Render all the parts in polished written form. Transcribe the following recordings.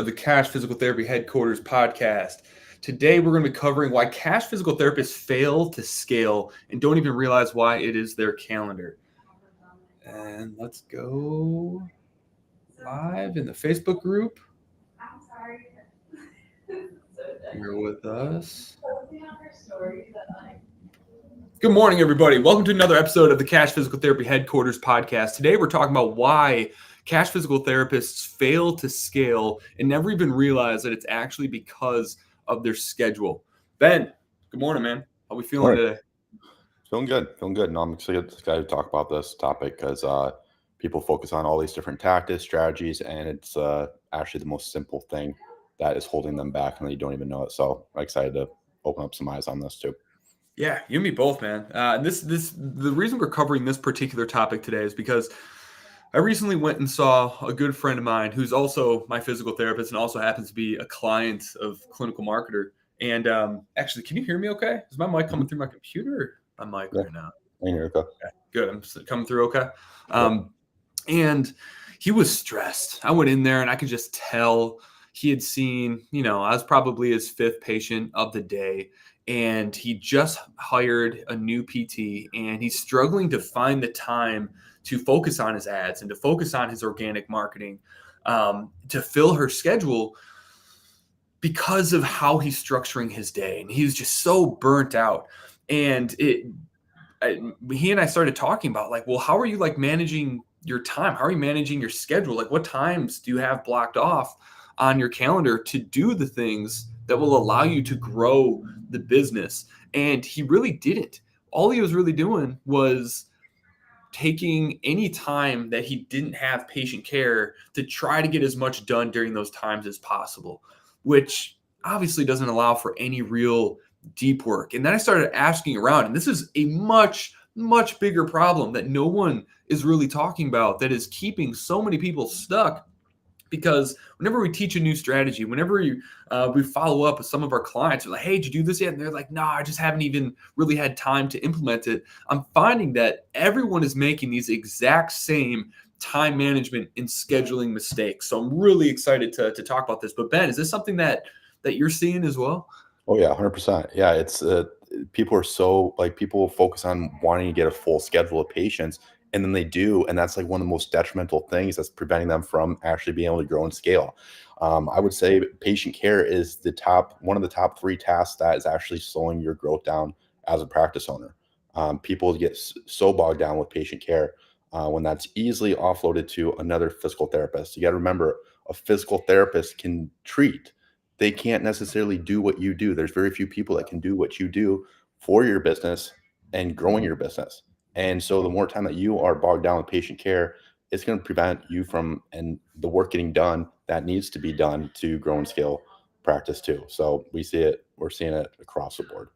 the Cash Physical Therapy Headquarters podcast. Today, we're going to be covering why cash physical therapists fail to scale and don't even realize why it is their calendar. And let's go live in the Facebook group. You're with us. Good morning, everybody. Welcome to another episode of the Cash Physical Therapy Headquarters podcast. Today, we're talking about why cash physical therapists fail to scale and never even realize that it's actually because of their schedule. Ben, good morning, man. How are we feeling today? Feeling good. No, I'm excited to talk about this topic because people focus on all these different tactics, strategies, and it's actually the most simple thing that is holding them back, and they don't even know it. So I'm excited to open up some eyes on this too. Yeah, you and me both, man. The reason we're covering this particular topic today is because I recently went and saw a good friend of mine who's also my physical therapist and also happens to be a client of Clinical Marketer. And actually, can you hear me okay? Is my mic coming through my computer or my mic right now? I hear you. Okay, good. I'm coming through okay. And he was stressed. I went in there and I could just tell he had seen, I was probably his fifth patient of the day. And he just hired a new PT and he's struggling to find the time to focus on his ads and to focus on his organic marketing, to fill her schedule because of how he's structuring his day. And he was just so burnt out. And he and I started talking about well, how are you managing your time? How are you managing your schedule? What times do you have blocked off on your calendar to do the things that will allow you to grow the business? And he really didn't. All he was really doing was taking any time that he didn't have patient care to try to get as much done during those times as possible, which obviously doesn't allow for any real deep work. And then I started asking around, and this is a much, much bigger problem that no one is really talking about that is keeping so many people stuck. Because whenever we teach a new strategy, whenever we follow up with some of our clients, we're like, hey, did you do this yet? And they're like, no, I just haven't even really had time to implement it. I'm finding that everyone is making these exact same time management and scheduling mistakes. So I'm really excited to talk about this. But Ben, is this something that you're seeing as well? Oh yeah, 100%. Yeah, it's people are so people focus on wanting to get a full schedule of patients. And then they do, and that's one of the most detrimental things that's preventing them from actually being able to grow and scale. I would say patient care is one of the top 3 tasks that is actually slowing your growth down as a practice owner. People get so bogged down with patient care when that's easily offloaded to another physical therapist. You got to remember, a physical therapist can treat. They can't necessarily do what you do. There's very few people that can do what you do for your business and growing your business. And so the more time that you are bogged down with patient care, it's going to prevent you from the work getting done that needs to be done to grow and scale practice too. So we're seeing it across the board.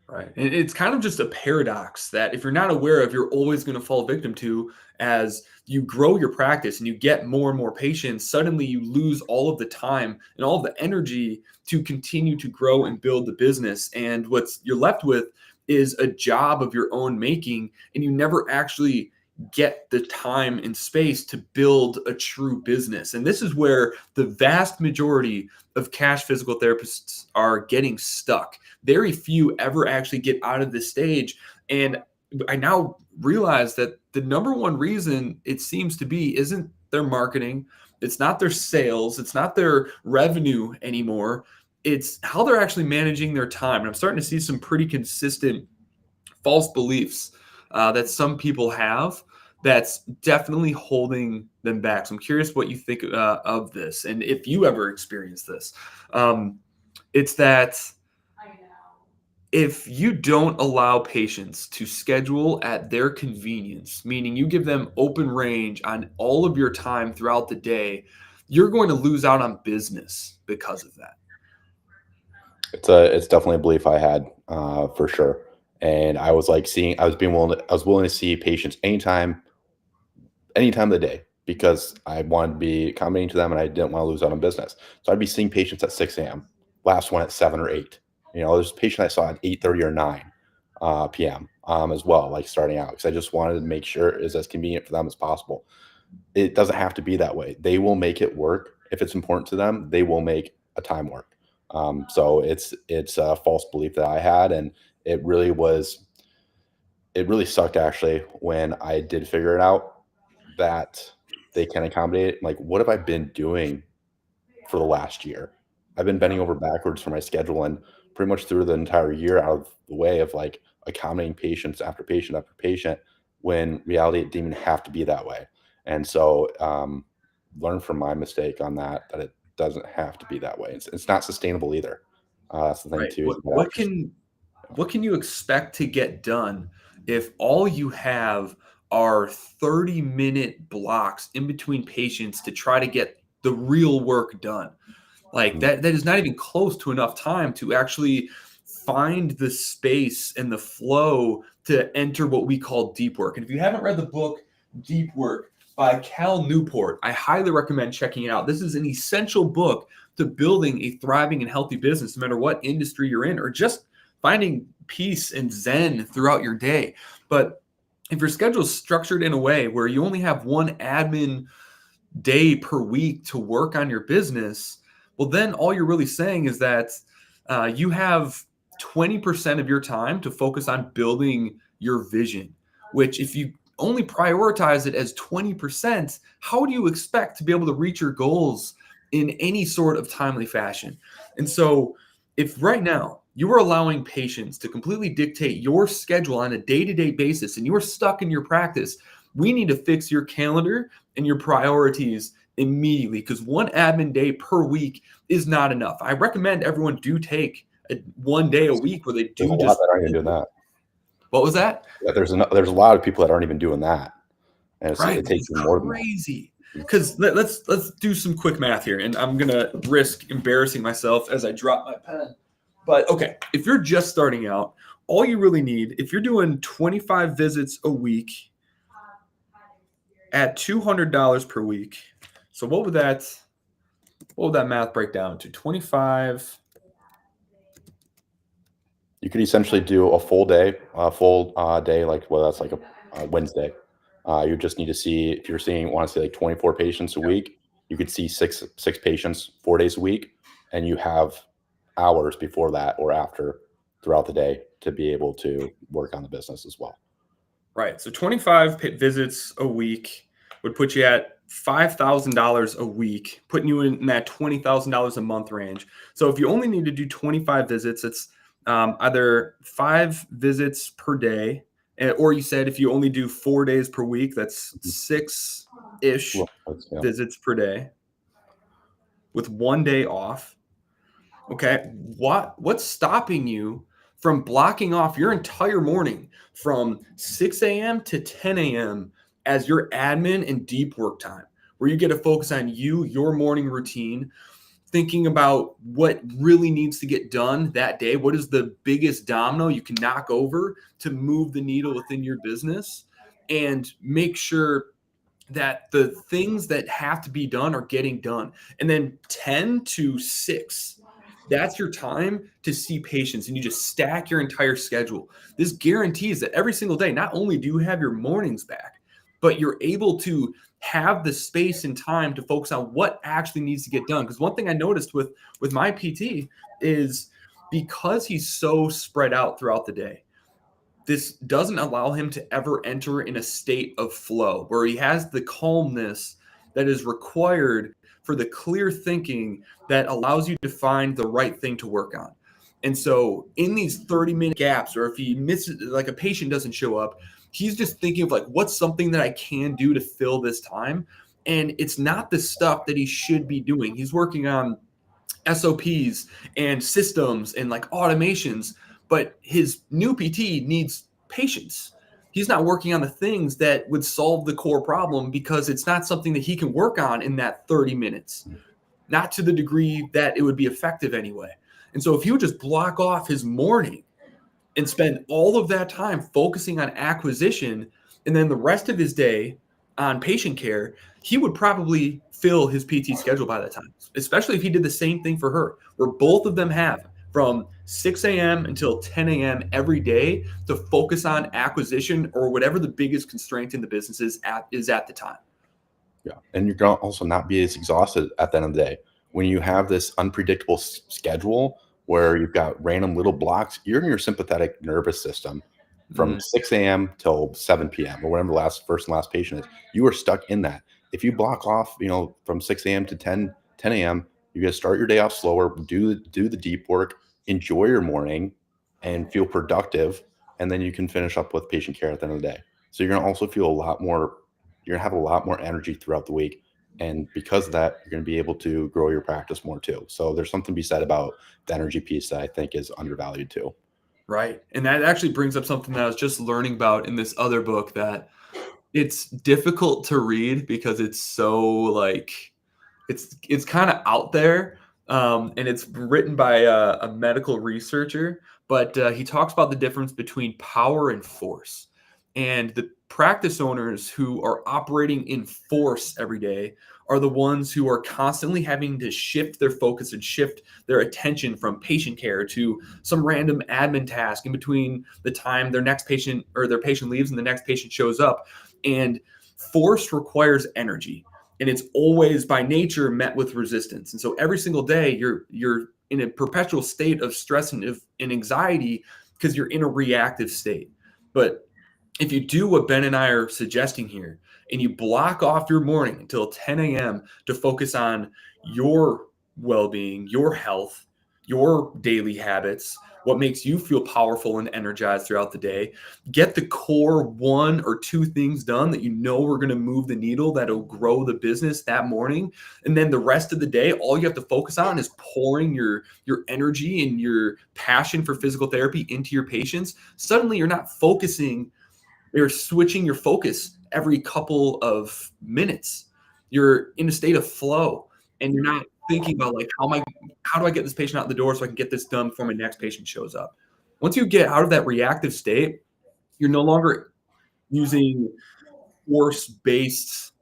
Right. And it's kind of just a paradox that if you're not aware of, you're always going to fall victim to as you grow your practice and you get more and more patients. Suddenly you lose all of the time and all of the energy to continue to grow and build the business. And what's you're left with is a job of your own making, and you never actually get the time and space to build a true business. And this is where the vast majority of cash physical therapists are getting stuck. Very few ever actually get out of this stage. And I now realize that the number one reason it seems to be isn't their marketing. It's not their sales. It's not their revenue anymore. It's how they're actually managing their time. And I'm starting to see some pretty consistent false beliefs that some people have that's definitely holding them back. So I'm curious what you think of this and if you ever experienced this. It's that if you don't allow patients to schedule at their convenience, meaning you give them open range on all of your time throughout the day, you're going to lose out on business because of that. It's definitely a belief I had for sure. And I was willing to see patients anytime of the day because I wanted to be accommodating to them and I didn't want to lose out on business. So I'd be seeing patients at 6 a.m., last one at 7 or 8. There's a patient I saw at 8:30 or 9 p.m. As well, starting out, because I just wanted to make sure it's as convenient for them as possible. It doesn't have to be that way. They will make it work if it's important to them, they will make a time work. So it's a false belief that I had, and it really was. It really sucked actually when I did figure it out that they can accommodate it. Like, what have I been doing for the last year? I've been bending over backwards for my schedule and pretty much through the entire year out of the way of like accommodating patients after patient after patient when reality it didn't even have to be that way. And so learn from my mistake on that, that it doesn't have to be that way. It's not sustainable either. That's the thing Right. too. Is What that what can what can you expect to get done if all you have are 30-minute blocks in between patients to try to get the real work done? Like that is not even close to enough time to actually find the space and the flow to enter what we call deep work. And if you haven't read the book Deep Work by Cal Newport, I highly recommend checking it out. This is an essential book to building a thriving and healthy business, no matter what industry you're in, or just finding peace and zen throughout your day. But if your schedule is structured in a way where you only have one admin day per week to work on your business, well, then all you're really saying is that you have 20% of your time to focus on building your vision, which if you only prioritize it as 20%, how do you expect to be able to reach your goals in any sort of timely fashion? And so if right now you are allowing patients to completely dictate your schedule on a day-to-day basis and you're stuck in your practice, we need to fix your calendar and your priorities immediately, because one admin day per week is not enough. I recommend everyone do take one day a week where they there's a do lot just. that aren't even doing that. What was that? Yeah, there's a lot of people that aren't even doing that, and Right, it which takes is even more than that. crazy. Because let's do some quick math here, and I'm gonna risk embarrassing myself as I drop my pen. But okay, if you're just starting out, all you really need, if you're doing 25 visits a week at $200 per week, so what would that math break down to? 25. You could essentially do a full day, like well, that's like a Wednesday. You just need to see if you're seeing want to see like 24 patients a week. You could see six patients 4 days a week, and you have hours before that or after throughout the day to be able to work on the business as well. Right. So 25 visits a week would put you at $5,000 a week, putting you in that $20,000 a month range. So if you only need to do 25 visits, it's either 5 visits per day, or you said if you only do 4 days per week, that's 6-ish Well, yeah. visits per day with 1 day off. Okay. What's stopping you from blocking off your entire morning from 6 a.m. to 10 a.m. as your admin and deep work time, where you get to focus on your morning routine, thinking about what really needs to get done that day? What is the biggest domino you can knock over to move the needle within your business, and make sure that the things that have to be done are getting done. And then 10 to 6, that's your time to see patients, and you just stack your entire schedule. This guarantees that every single day, not only do you have your mornings back, but you're able to have the space and time to focus on what actually needs to get done. Because one thing I noticed with my PT is, because he's so spread out throughout the day, this doesn't allow him to ever enter in a state of flow where he has the calmness that is required for the clear thinking that allows you to find the right thing to work on. And so in these 30-minute gaps, or if he misses, like a patient doesn't show up, he's just thinking of like, what's something that I can do to fill this time? And it's not the stuff that he should be doing. He's working on SOPs and systems and like automations, but his new PT needs patience. He's not working on the things that would solve the core problem, because it's not something that he can work on in that 30 minutes, not to the degree that it would be effective anyway. And so if he would just block off his morning and spend all of that time focusing on acquisition, and then the rest of his day on patient care, he would probably fill his PT schedule by that time, especially if he did the same thing for her, where both of them have from 6 a.m. until 10 a.m. every day to focus on acquisition or whatever the biggest constraint in the business is at the time. Yeah, and you're gonna also not be as exhausted at the end of the day. When you have this unpredictable schedule where you've got random little blocks, you're in your sympathetic nervous system from Mm, 6 a.m. till 7 p.m. or whatever the last first and last patient is. You are stuck in that. If you block off, from 6 a.m. to 10 a.m., you're gonna start your day off slower, do the deep work, enjoy your morning, and feel productive, and then you can finish up with patient care at the end of the day. So you're gonna also feel a lot more you're gonna have a lot more energy throughout the week. And because of that, you're gonna be able to grow your practice more too. So there's something to be said about the energy piece that I think is undervalued too. right. And that actually brings up something that I was just learning about in this other book, that it's difficult to read because it's so like it's kind of out there, and it's written by a medical researcher, but he talks about the difference between power and force. And the practice owners who are operating in force every day are the ones who are constantly having to shift their focus and shift their attention from patient care to some random admin task in between the time their next patient or their patient leaves and the next patient shows up. And force requires energy, and it's always by nature met with resistance. And so every single day you're in a perpetual state of stress and anxiety because you're in a reactive state. But if you do what Ben and I are suggesting here, and you block off your morning until 10 a.m. to focus on your well-being, your health, your daily habits, what makes you feel powerful and energized throughout the day, get the core one or two things done that you know are going to move the needle, that'll grow the business that morning. And then the rest of the day, all you have to focus on is pouring your energy and your passion for physical therapy into your patients. Suddenly you're not focusing, you're switching your focus every couple of minutes. You're in a state of flow, and you're not thinking about like how do I get this patient out the door so I can get this done before my next patient shows up. Once you get out of that reactive state, you're no longer using force-based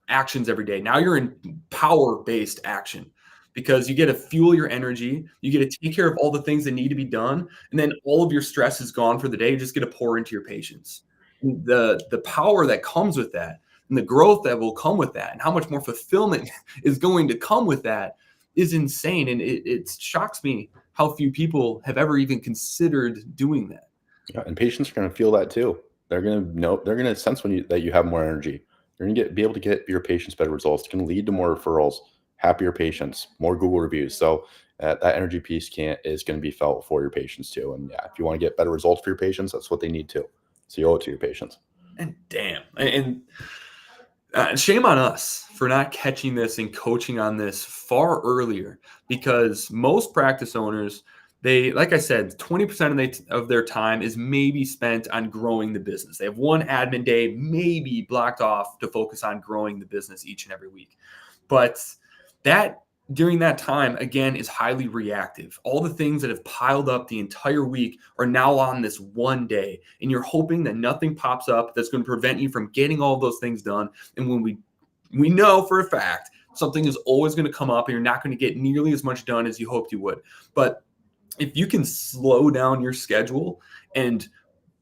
actions every day. Now you're in power-based action because you get to fuel your energy, you get to take care of all the things that need to be done, and then all of your stress is gone for the day. You just get to pour into your patients. The power that comes with that, and the growth that will come with that, and how much more fulfillment is going to come with that is insane. And it shocks me how few people have ever even considered doing that. Yeah, and patients are going to feel that too. They're going to know. They're going to sense that you have more energy. You're going to be able to get your patients better results. It's going to lead to more referrals, happier patients, more Google reviews. So that energy piece is going to be felt for your patients too. And yeah, if you want to get better results for your patients, that's what they need too. So you owe it to your patients. And damn, and shame on us for not catching this and coaching on this far earlier, because most practice owners, they, like I said, 20% of their time is maybe spent on growing the business. They have one admin day maybe blocked off to focus on growing the business each and every week. But that during that time, again, is highly reactive. All the things that have piled up the entire week are now on this one day. And you're hoping that nothing pops up that's going to prevent you from getting all those things done. And when we know for a fact something is always going to come up and you're not going to get nearly as much done as you hoped you would. But if you can slow down your schedule and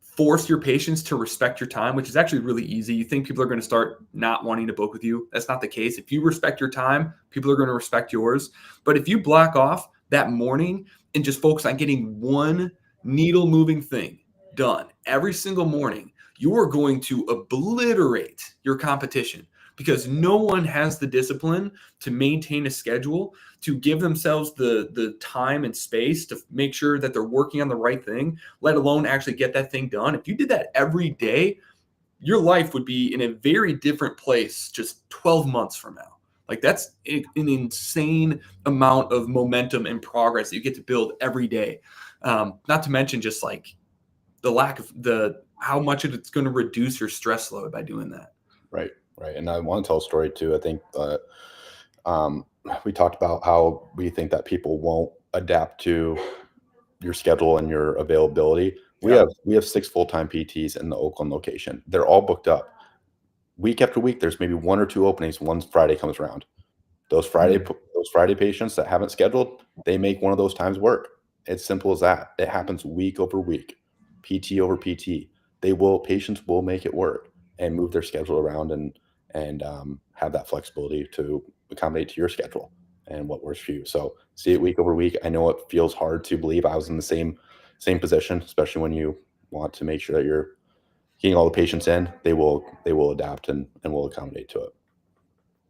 force your patients to respect your time, which is actually really easy. You think people are going to start not wanting to book with you. That's not the case. If you respect your time, people are going to respect yours. But if you block off that morning and just focus on getting one needle moving thing done every single morning, you are going to obliterate your competition, because no one has the discipline to maintain a schedule, to give themselves the time and space to make sure that they're working on the right thing, let alone actually get that thing done. If you did that every day, your life would be in a very different place just 12 months from now. Like, that's an insane amount of momentum and progress that you get to build every day. Not to mention just like the lack of how much it's going to reduce your stress load by doing that. Right. Right. And I want to tell a story too. I think we talked about how we think that people won't adapt to your schedule and your availability. Yeah. We have 6 full-time PTs in the Oakland location. They're all booked up. Week after week, there's maybe 1 or 2 openings once Friday comes around. Those Friday patients that haven't scheduled, they make one of those times work. It's simple as that. It happens week over week, PT over PT. Patients will make it work and move their schedule around and and have that flexibility to accommodate to your schedule and what works for you. So see it week over week. I know it feels hard to believe I was in the same position, especially when you want to make sure that you're getting all the patients in. They will adapt and will accommodate to it.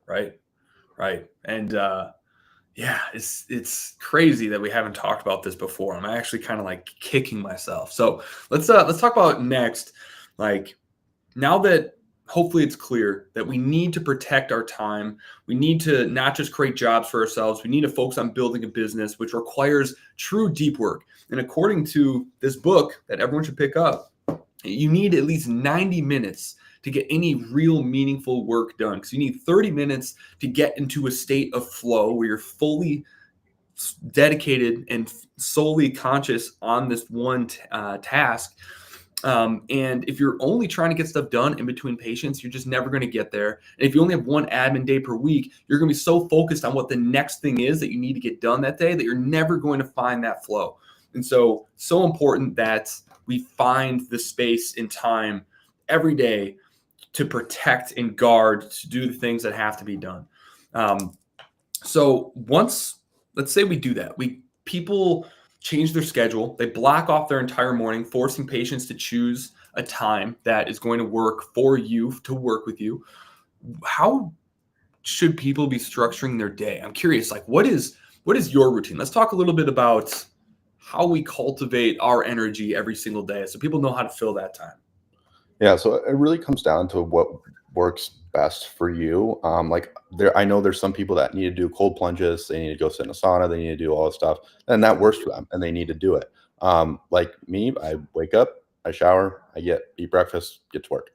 Right. Right. And yeah, it's crazy that we haven't talked about this before. I'm actually kind of like kicking myself. So let's talk about next. Like, now that hopefully it's clear that we need to protect our time, we need to not just create jobs for ourselves, we need to focus on building a business, which requires true deep work. And according to this book that everyone should pick up, you need at least 90 minutes to get any real meaningful work done, because you need 30 minutes to get into a state of flow where you're fully dedicated and solely conscious on this one task. And if you're only trying to get stuff done in between patients, you're just never going to get there. And if you only have one admin day per week, you're going to be so focused on what the next thing is that you need to get done that day that you're never going to find that flow. And so important that we find the space and time every day to protect and guard, to do the things that have to be done. So once, let's say we do that, people change their schedule, they block off their entire morning, forcing patients to choose a time that is going to work for you, to work with you. How should people be structuring their day? I'm curious, like, what is your routine? Let's talk a little bit about how we cultivate our energy every single day so people know how to fill that time. Yeah, so it really comes down to what works best for you. I know there's some people that need to do cold plunges, they need to go sit in a sauna, they need to do all this stuff, and that works for them, and they need to do it. Like me, I wake up, I shower, eat breakfast, get to work.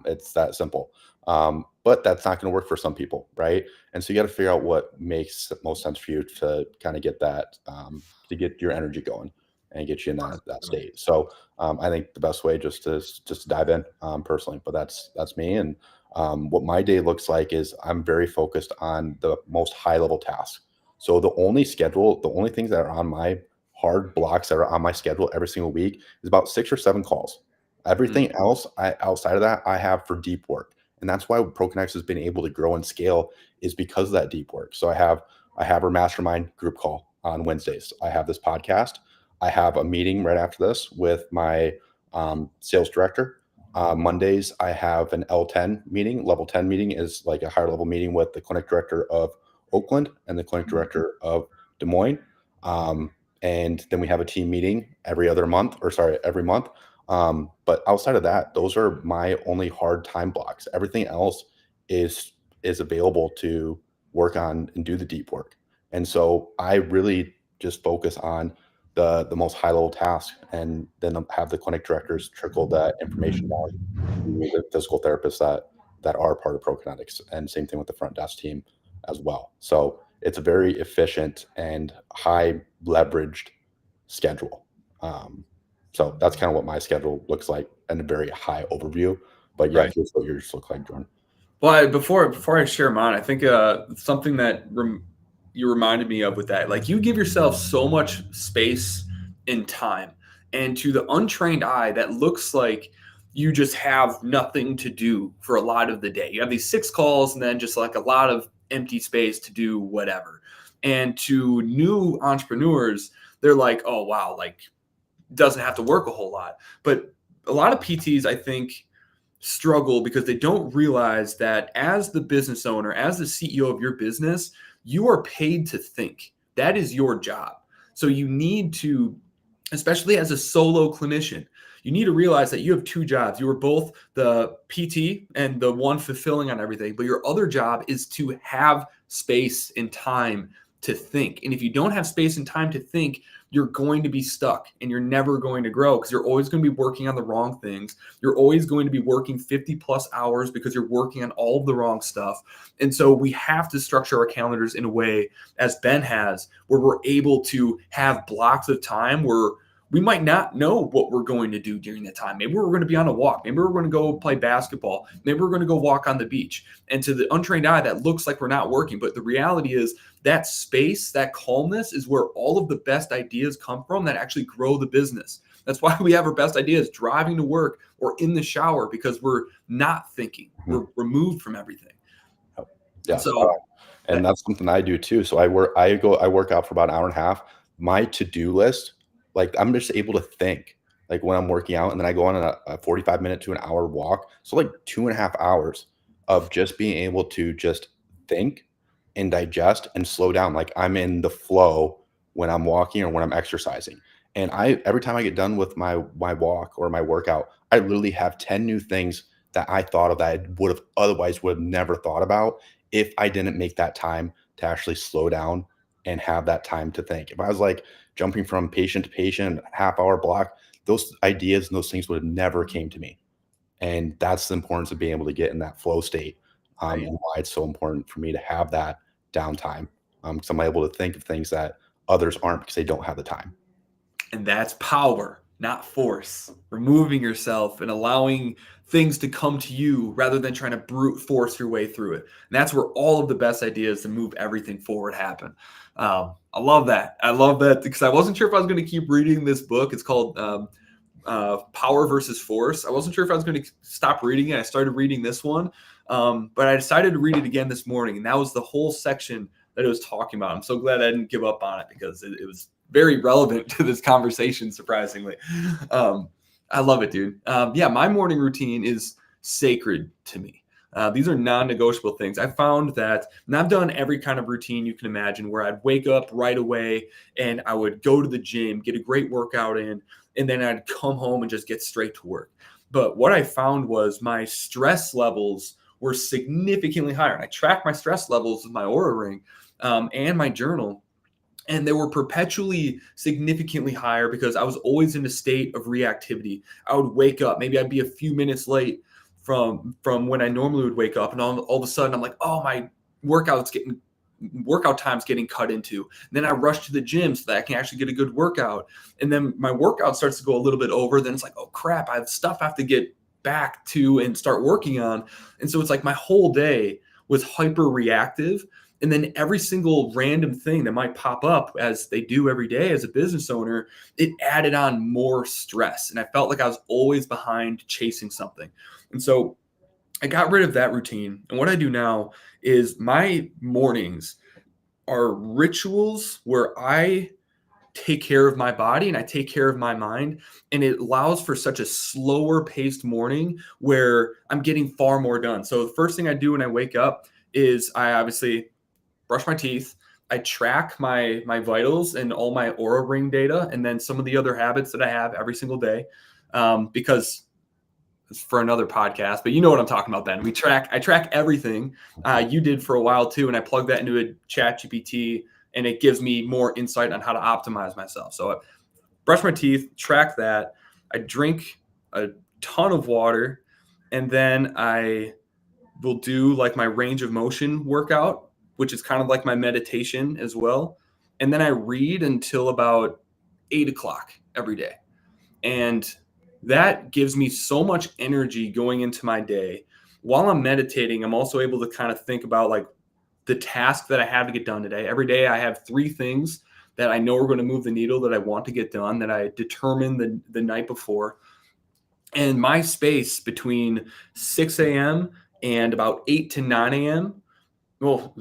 It's that simple. But that's not going to work for some people, right? And so you got to figure out what makes most sense for you to kind of get that, to get your energy going and get you in that state. So I think the best way just to dive in personally, but that's me. And what my day looks like is I'm very focused on the most high level tasks. So the only things that are on my hard blocks that are on my schedule every single week is about 6 or 7 calls. Everything else outside of that, I have for deep work. And that's why ProConnex has been able to grow and scale, is because of that deep work. So I have our mastermind group call on Wednesdays. I have this podcast. I have a meeting right after this with my sales director. Mondays, I have an L10 meeting. Level 10 meeting is like a higher level meeting with the clinic director of Oakland and the clinic director of Des Moines. And then we have a team meeting every month. But outside of that, those are my only hard time blocks. Everything else is available to work on and do the deep work. And so I really just focus on the most high level tasks, and then have the clinic directors trickle that information down to the physical therapists that are part of ProKinetics, and same thing with the front desk team as well. So it's a very efficient and high leveraged schedule. So that's kind of what my schedule looks like in a very high overview. But yeah, Right. here's what yours look like, Jordan. Well, before I share mine, I think something that you reminded me of with that, like, you give yourself so much space and time, and to the untrained eye, that looks like you just have nothing to do for a lot of the day. You have these 6 calls and then just like a lot of empty space to do whatever. And to new entrepreneurs, they're like, oh wow, like, doesn't have to work a whole lot. But a lot of PTs, I think, struggle because they don't realize that as the business owner, as the CEO of your business, you are paid to think. That is your job. So you need to, especially as a solo clinician, you need to realize that you have 2 jobs. You are both the PT and the one fulfilling on everything, but your other job is to have space and time to think. And if you don't have space and time to think, you're going to be stuck and you're never going to grow, because you're always going to be working on the wrong things. You're always going to be working 50 plus hours because you're working on all of the wrong stuff. And so we have to structure our calendars in a way, as Ben has, where we're able to have blocks of time where we might not know what we're going to do during that time. Maybe we're going to be on a walk. Maybe we're going to go play basketball. Maybe we're going to go walk on the beach. And to the untrained eye, that looks like we're not working. But the reality is that space, that calmness is where all of the best ideas come from that actually grow the business. That's why we have our best ideas driving to work or in the shower, because we're not thinking. We're removed from everything. Yeah. So And that's something I do too. So I work out for about an hour and a half. My to-do list, like I'm just able to think like when I'm working out, and then I go on a 45-minute to an hour walk. So like 2.5 hours of just being able to just think and digest and slow down. Like I'm in the flow when I'm walking or when I'm exercising. And every time I get done with my walk or my workout, I literally have 10 new things that I thought of that I would have never thought about if I didn't make that time to actually slow down and have that time to think. If I was like jumping from patient to patient, half-hour block, those ideas and those things would have never came to me. And that's the importance of being able to get in that flow state, right. and why it's so important for me to have that downtime. Because I'm able to think of things that others aren't because they don't have the time. And that's power, not force. Removing yourself and allowing things to come to you rather than trying to brute force your way through it. And that's where all of the best ideas to move everything forward happen. I love that. I love that because I wasn't sure if I was going to keep reading this book. It's called Power versus Force. I wasn't sure if I was going to stop reading it. I started reading this one, but I decided to read it again this morning. And that was the whole section that it was talking about. I'm so glad I didn't give up on it because it was very relevant to this conversation, surprisingly. I love it, dude. Yeah, my morning routine is sacred to me. These are non-negotiable things. I found that, and I've done every kind of routine you can imagine, where I'd wake up right away and I would go to the gym, get a great workout in, and then I'd come home and just get straight to work. But what I found was my stress levels were significantly higher. And I track my stress levels with my Oura Ring and my journal. And they were perpetually significantly higher because I was always in a state of reactivity. I would wake up, maybe I'd be a few minutes late from when I normally would wake up, and all of a sudden I'm like, oh, my workout time's getting cut into. And then I rush to the gym so that I can actually get a good workout. And then my workout starts to go a little bit over. Then it's like, oh crap, I have stuff I have to get back to and start working on. And so it's like my whole day was hyper reactive. And then every single random thing that might pop up, as they do every day as a business owner, it added on more stress. And I felt like I was always behind chasing something. And so I got rid of that routine. And what I do now is my mornings are rituals where I take care of my body and I take care of my mind. And it allows for such a slower paced morning where I'm getting far more done. So the first thing I do when I wake up is I obviously brush my teeth. I track my vitals and all my Oura Ring data, and then some of the other habits that I have every single day, because it's for another podcast, but you know what I'm talking about. Then I track everything. You did for a while too, and I plug that into a ChatGPT, and it gives me more insight on how to optimize myself. So I brush my teeth, track that. I drink a ton of water, and then I will do like my range of motion workout, which is kind of like my meditation as well. And then I read until about 8 o'clock every day. And that gives me so much energy going into my day. While I'm meditating, I'm also able to kind of think about like the task that I have to get done today. Every day I have 3 things that I know are going to move the needle that I want to get done, that I determined the night before. And my space between 6 a.m. and about 8 to 9 a.m., well,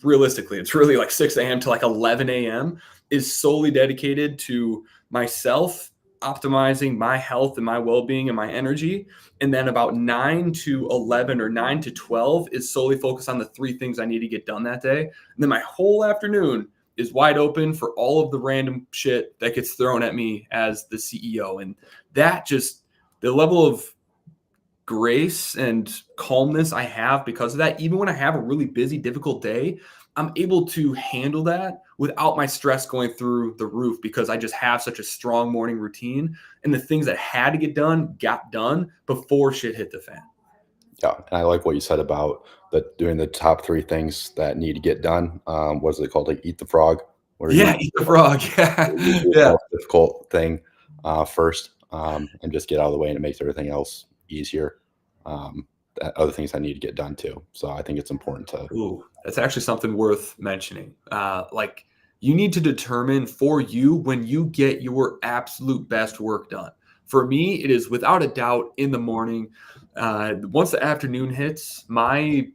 realistically, it's really like 6 a.m. to like 11 a.m. is solely dedicated to myself, optimizing my health and my well-being and my energy. And then about 9 to 11 or 9 to 12 is solely focused on the 3 things I need to get done that day. And then my whole afternoon is wide open for all of the random shit that gets thrown at me as the CEO. And that just, the level of grace and calmness I have because of that, even when I have a really busy, difficult day, I'm able to handle that without my stress going through the roof because I just have such a strong morning routine, and the things that had to get done got done before shit hit the fan. Yeah, and I like what you said about doing the top 3 things that need to get done. What is it called? Like eat the frog? Where Yeah, eat the frog. Yeah. do the Yeah. most difficult thing first, and just get out of the way, and it makes everything else easier. Other things I need to get done too. So I think it's important to. Ooh, that's actually something worth mentioning. Like you need to determine for you when you get your absolute best work done. For me, it is without a doubt in the morning. Once the afternoon hits, my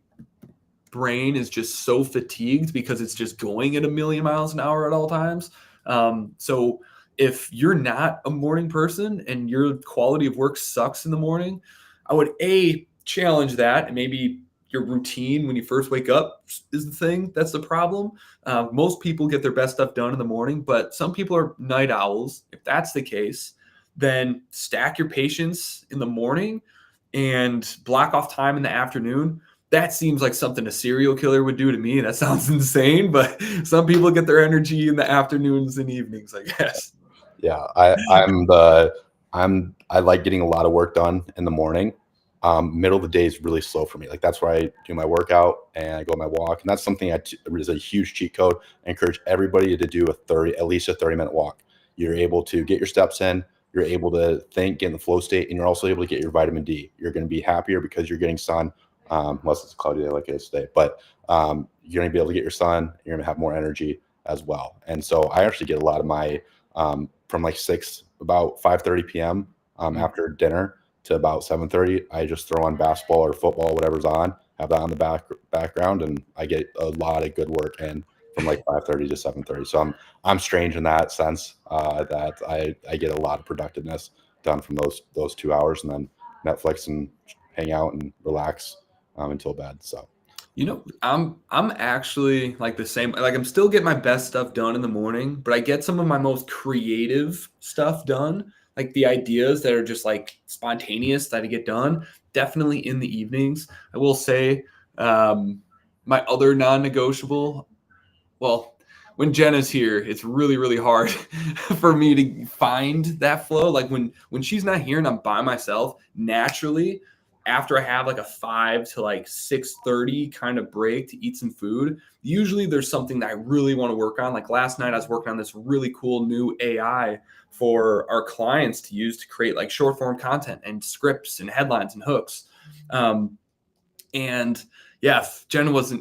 brain is just so fatigued because it's just going at a million miles an hour at all times. So if you're not a morning person and your quality of work sucks in the morning, I would challenge that, and maybe your routine when you first wake up is the thing that's the problem. Most people get their best stuff done in the morning, but some people are night owls. If that's the case, then stack your patients in the morning and block off time in the afternoon. That seems like something a serial killer would do to me. That sounds insane, but some people get their energy in the afternoons and evenings, I guess. Yeah, I like getting a lot of work done in the morning. Middle of the day is really slow for me. Like that's where I do my workout and I go on my walk, and that's something is a huge cheat code. I encourage everybody to do at least a 30-minute walk. You're able to get your steps in. You're able to think, get in the flow state, and you're also able to get your vitamin D. You're going to be happier because you're getting sun, unless it's a cloudy day like it is today. But you're going to be able to get your sun. You're going to have more energy as well. And so I actually get a lot of my from like about 5:30 p.m. After dinner to about 7:30. I just throw on basketball or football, whatever's on, have that on the background, and I get a lot of good work in from like 5:30 to 7:30. So I'm strange in that sense, that I get a lot of productiveness done from those 2 hours, and then Netflix and hang out and relax until bed. So I'm actually like the same. Like I'm still getting my best stuff done in the morning, but I get some of my most creative stuff done, like the ideas that are just like spontaneous that I get done, definitely in the evenings. I will say, my other non-negotiable, well, when Jenna's here, it's really, really hard for me to find that flow. Like when she's not here and I'm by myself, naturally, after I have like a 5 to like 6:30 kind of break to eat some food, usually there's something that I really want to work on. Like last night, I was working on this really cool new AI for our clients to use to create like short form content and scripts and headlines and hooks. And yeah, if Jenna was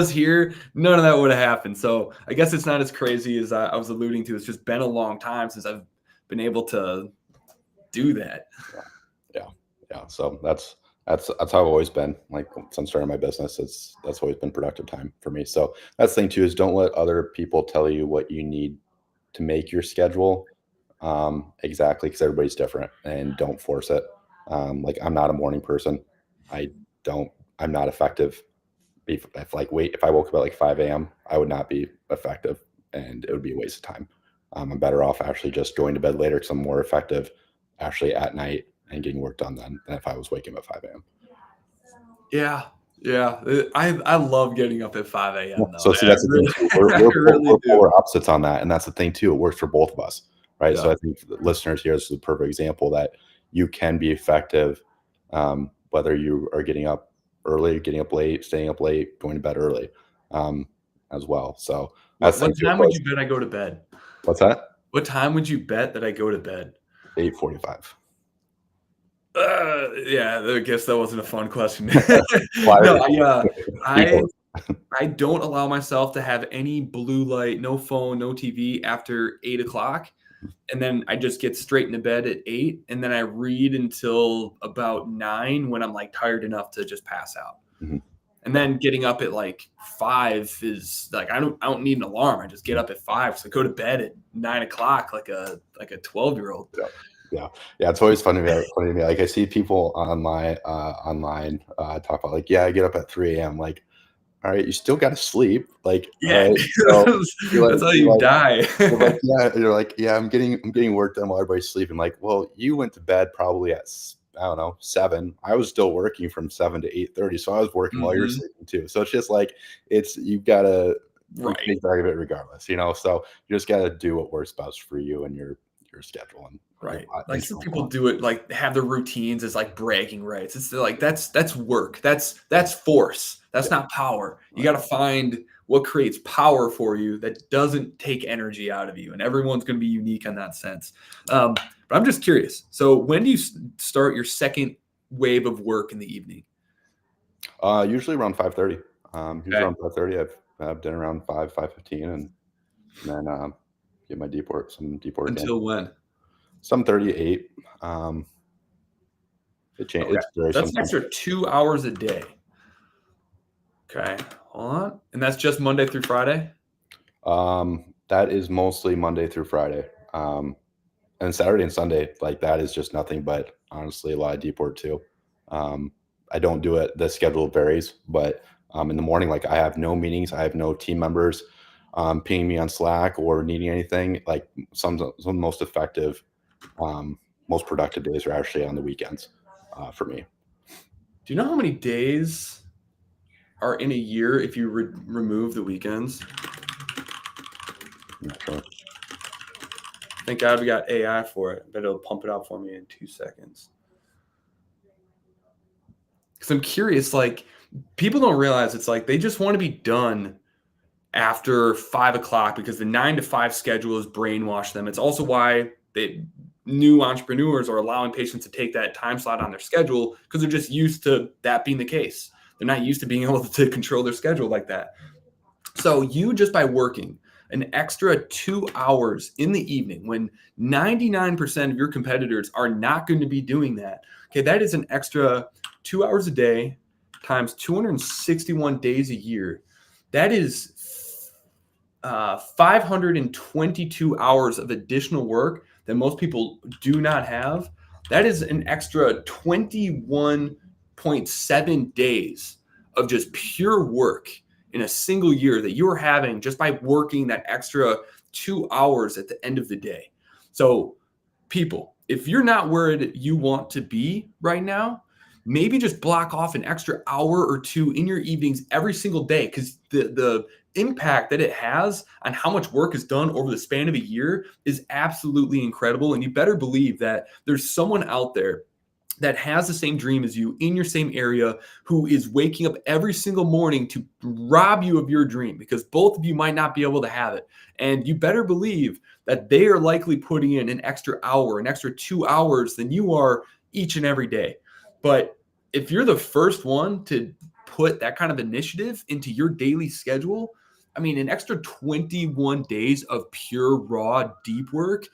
here, none of that would have happened. So I guess it's not as crazy as I was alluding to. It's just been a long time since I've been able to do that. Yeah. So that's how I've always been. Like since starting my business, that's always been productive time for me. So that's the thing too, is don't let other people tell you what you need to make your schedule exactly, because everybody's different, and don't force it. Like I'm not a morning person. I'm not effective. If I woke up at like 5 a.m., I would not be effective, and it would be a waste of time. I'm better off actually just going to bed later, because I'm more effective actually at night and getting work done than if I was waking up at 5 a.m. Yeah. I love getting up at 5 a.m. though. So see, that's the thing too. We're polar opposites on that, and that's the thing too. It works for both of us, right? Yeah. So I think for the listeners here, this is a perfect example that you can be effective, whether you are getting up early, getting up late, staying up late, going to bed early, as well. So What time would you bet I go to bed? What's that? What time would you bet that I go to bed? 8:45. Yeah, I guess that wasn't a fun question. Why are No, you- I don't allow myself to have any blue light, no phone, no TV after 8 o'clock. And then I just get straight into bed at 8. And then I read until about 9 when I'm like tired enough to just pass out. Mhm. And then getting up at like 5 is like I don't need an alarm. I just get up at 5. So I go to bed at 9 o'clock like a 12-year-old. Yeah. It's always funny to me. Like I see people online talk about like, yeah, I get up at 3 a.m. Like, all right, you still got to sleep. Like, Yeah, all right, so that's how you die. you're like, yeah, I'm getting work done while everybody's sleeping. Like, well, you went to bed probably at, I don't know, 7. I was still working from 7 to 8:30, so I was working while you're sleeping too. So it's just like you've got to take care of it regardless, So you just got to do what works best for you and your schedule. And right. Like some people do it, like have their routines as like bragging rights. It's like that's work. That's force. That's not power. You got to find what creates power for you that doesn't take energy out of you. And everyone's going to be unique in that sense. But I'm just curious. So when do you start your second wave of work in the evening? Usually around 5:30. Usually around 5:30. have dinner around 5:15, and then get my some deep work in. Until when? Some 38. Okay. It's very That's an sometimes. extra 2 hours a day. Okay. Hold on. And that's just Monday through Friday? That is mostly Monday through Friday. And Saturday and Sunday, like that is just nothing but honestly a lot of deep work too. Um, I don't do it. The schedule varies, but in the morning, like I have no meetings. I have no team members pinging me on Slack or needing anything. Like some of the most effective, most productive days are actually on the weekends for me. Do you know how many days are in a year if you remove the weekends? Not sure. Thank God we got AI for it, but it'll pump it out for me in 2 seconds. Because I'm curious, like, people don't realize it's like they just want to be done after 5 o'clock because the 9 to 5 schedule has brainwashed them. It's also why new entrepreneurs are allowing patients to take that time slot on their schedule because they're just used to that being the case. They're not used to being able to control their schedule like that. So you just by working an extra 2 hours in the evening when 99% of your competitors are not going to be doing that. Okay, that is an extra 2 hours a day times 261 days a year. That is 522 hours of additional work that most people do not have. That is an extra 21.7 days of just pure work in a single year that you're having just by working that extra 2 hours at the end of the day. So, people, if you're not where you want to be right now, maybe just block off an extra hour or two in your evenings every single day because the impact that it has on how much work is done over the span of a year is absolutely incredible. And you better believe that there's someone out there that has the same dream as you in your same area who is waking up every single morning to rob you of your dream because both of you might not be able to have it. And you better believe that they are likely putting in an extra hour, an extra 2 hours than you are each and every day. But if you're the first one to put that kind of initiative into your daily schedule, I mean, an extra 21 days of pure, raw, deep work,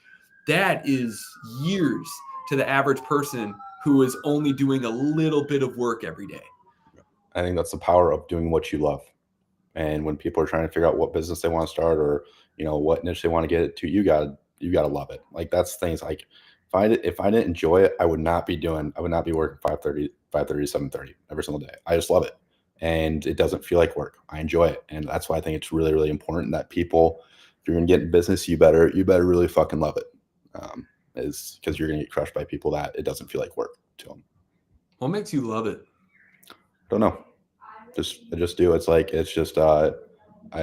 that is years to the average person who is only doing a little bit of work every day. I think that's the power of doing what you love. And when people are trying to figure out what business they want to start or what niche they want to get it to, you gotta love it. Like that's things like if I didn't enjoy it, I would not be working 5:30 to 7:30 every single day. I just love it. And it doesn't feel like work. I enjoy it. And that's why I think it's really, really important that people, if you're gonna get in business, you better really fucking love it. Is because you're gonna get crushed by people that it doesn't feel like work to them. What makes you love it? Don't know. I just do. I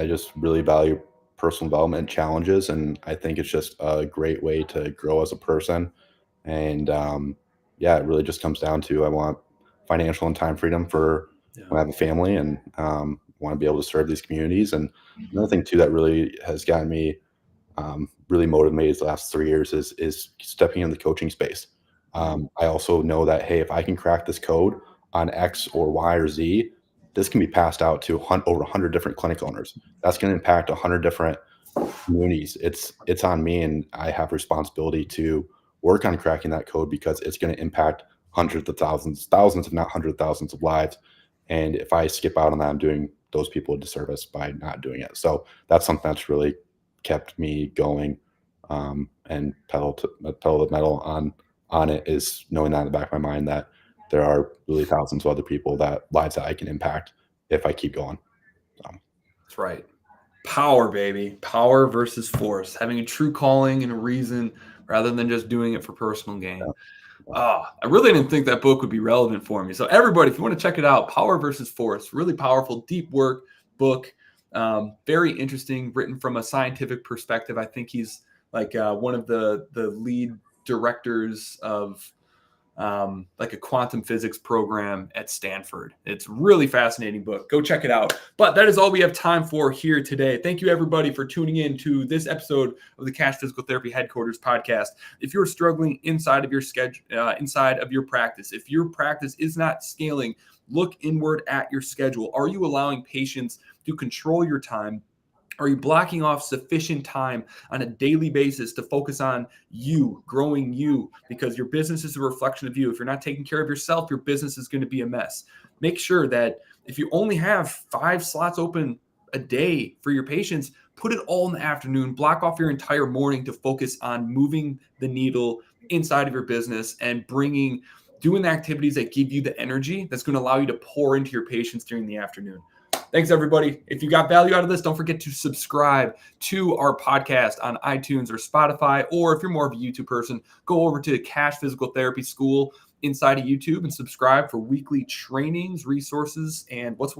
just really value personal development challenges, and I think it's just a great way to grow as a person. And yeah, it really just comes down to I want financial and time freedom for when I have a family, and want to be able to serve these communities. And another thing too that really has gotten me really motivated the last 3 years is stepping in the coaching space. I also know that hey, if I can crack this code on X or Y or Z, this can be passed out to over 100 different clinic owners. That's going to impact 100 different communities. It's on me, and I have responsibility to work on cracking that code because it's going to impact hundreds of thousands, if not hundreds of thousands of lives. And if I skip out on that, I'm doing those people a disservice by not doing it. So that's something that's really kept me going, and pedal to the metal on it is knowing that in the back of my mind that there are really thousands of other people that lives that I can impact if I keep going. That's right. Power, baby. Power versus force. Having a true calling and a reason rather than just doing it for personal gain. Yeah. I really didn't think that book would be relevant for me. So everybody, if you want to check it out, Power versus Force, really powerful, deep work book. Very interesting, written from a scientific perspective. I think he's like one of the lead directors of like a quantum physics program at Stanford. It's really fascinating book. Go check it out. But that is all we have time for here today. Thank you everybody for tuning in to this episode of the Cash Physical Therapy Headquarters podcast. If you're struggling inside of your schedule, inside of your practice, if your practice is not scaling, look inward at your schedule. Are you allowing patients to control your time? Are you blocking off sufficient time on a daily basis to focus on you, growing you? Because your business is a reflection of you. If you're not taking care of yourself, your business is going to be a mess. Make sure that if you only have 5 slots open a day for your patients, put it all in the afternoon. Block off your entire morning to focus on moving the needle inside of your business and doing the activities that give you the energy that's going to allow you to pour into your patients during the afternoon. Thanks, everybody. If you got value out of this, don't forget to subscribe to our podcast on iTunes or Spotify, or if you're more of a YouTube person, go over to Cash Physical Therapy School inside of YouTube and subscribe for weekly trainings, resources, and what's